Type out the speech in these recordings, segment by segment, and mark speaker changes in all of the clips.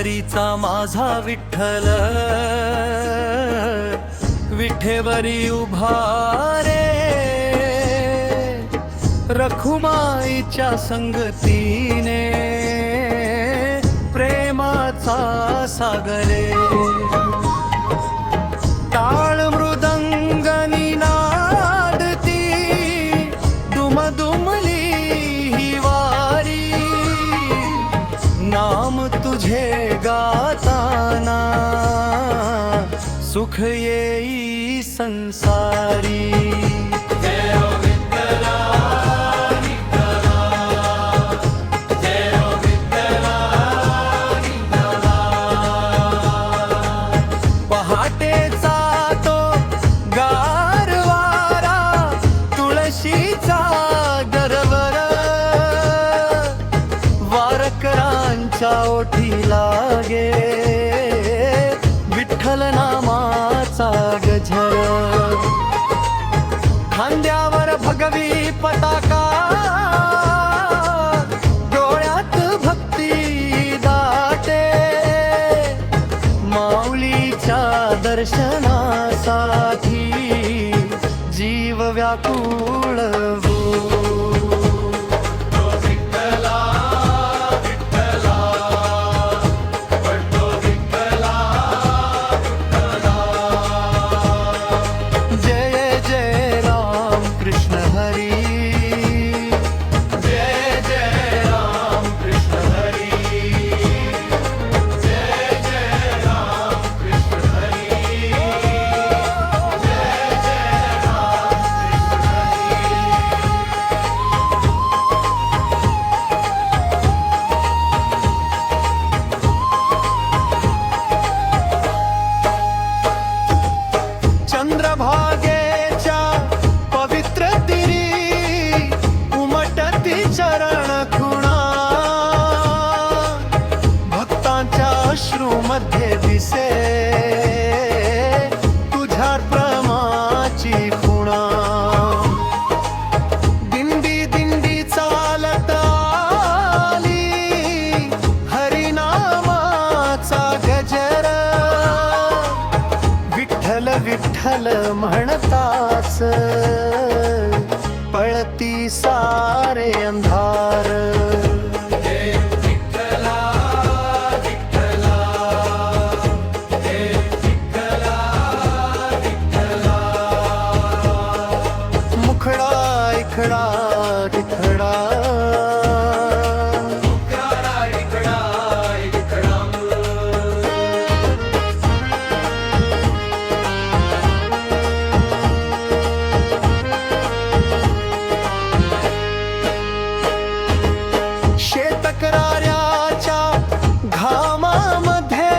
Speaker 1: पंढरीचा माझा विठ्ठल, विठेवरी उभा रे, रखुमाईच्या संगतीने प्रेमाचा सागरे, टाळ मृदंग निनादती दुमदुमली ही वारी, नाम तुझे गाताना सुख येई संसारी। पहाटेचा तो गारवारा तुळशीचा दरवर, वारकऱ्यांच्या ओठी लागे विठ्ठल नामाचा गजर, खांद्यावर भगवी पताका, डोळ्यात भक्ती दाटे, माऊलीच्या दर्शनासाठी जीव व्याकुळ हो। जय जय राम कृष्ण हरी, जय जय राम कृष्ण हरी, जय जय राम कृष्ण हरी, जय जय राम कृष्ण हरी। चंद्रभागेच्या पवित्र तिरी उमटती चरण खुणा, भक्तांच्या अश्रूमध्ये दिसे तुझ्या प्रेमाची खुणा, दिंडी दिंडी चालत आली हरिनामाचा गजर, विठ्ठल विठ्ठल म्हणताच पळती सारे अंधार, मुखडा इखडा तिखडा, शेतकऱ्याच्या घामामध्ये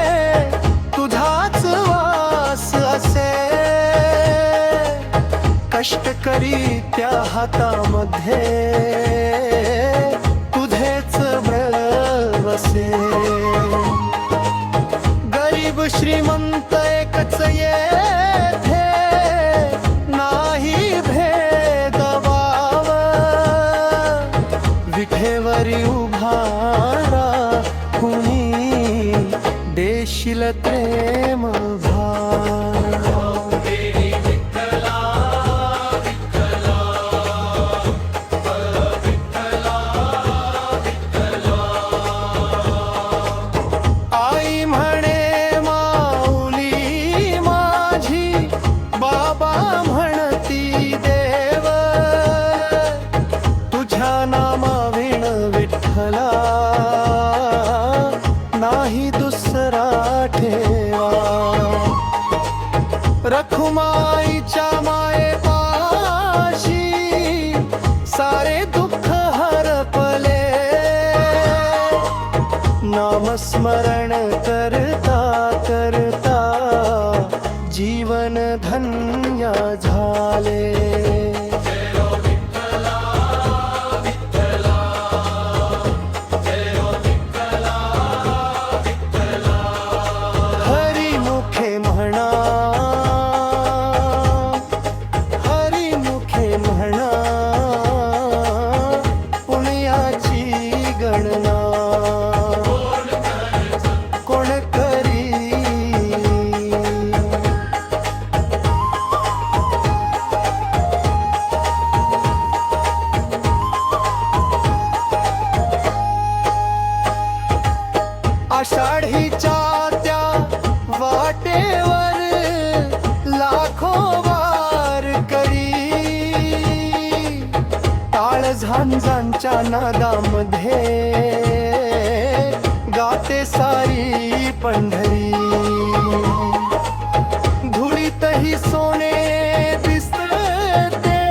Speaker 1: तुझाच वास असे, कष्टकरी त्या हातामध्ये तुझेच बळ बसे, गरीब श्रीमंत एकच येथे नाही भेदभाव, विठेवरी उभारा कुणी देशील प्रेम भाव। आई म्हणे माऊली माझी, बाबा म्हणती देव, तुझ्या नामाविण विठ्ठला नाही दुसरा ठेवा, रखुमाईच्या मायेपाशी सारे दुःख हरपले, नामस्मरण करता करता जीवन धन्य झाले। हरिमुखे म्हणा, हरिमुखे म्हणा पुण्याची गणना, कोण
Speaker 2: काळझांजांच्या नादामध्ये गाते सारी पंढरी, धुळीतही सोने दिसते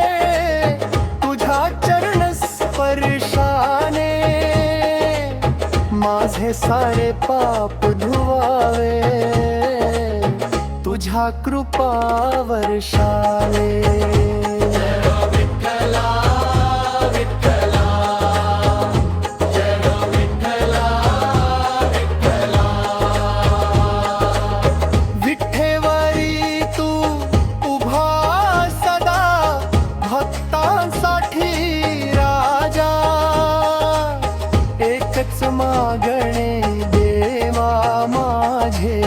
Speaker 2: तुझ्या चरण स्पर्शाने, माझे सारे पाप धुवावे तुझ्या कृपा वर्षावे. विठ्ठेवरी तू उभा सदा भक्तांसाठी राजा, एकच मागणे देवा माझे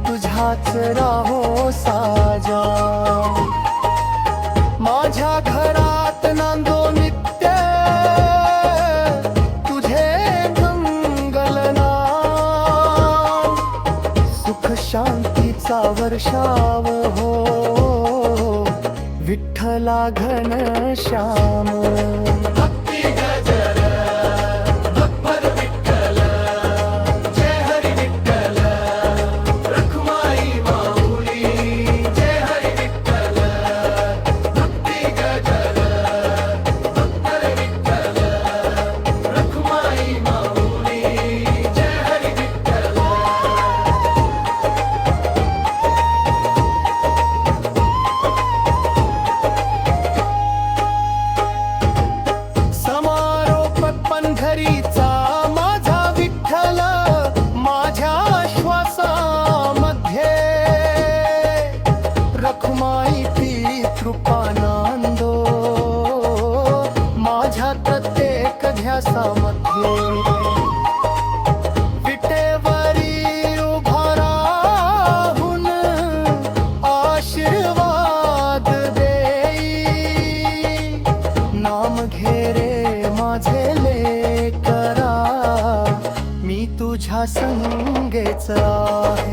Speaker 2: तुझ्याच राहो साजा. माझ्या घरात नांदो नित्य तुझे मंगलनाम, सुख शांतीचा वर्षाव हो विठ्ठला घनश्याम.
Speaker 1: भक्ती गजर भक्भर विठ्ठल, जय हरी विठ्ठल. रखुमाई माऊली, जय हरी विठ्ठल. भक्ती गजर भक्भर विठ्ठल, रखुमाई माऊली, जय हरी विठ्ठल.
Speaker 2: समारोप पंढरीचा माझा विठ्ठल, माझ्या श्वासामध्ये रखुमाई ती कृपा नांदो, माझ्या प्रत्येक ध्यासामध्ये. विटेवरी उभा राहून आशीर्वाद देई, नाम घेरे माझे लेकरा, मी तुझ्या संगेच आहे.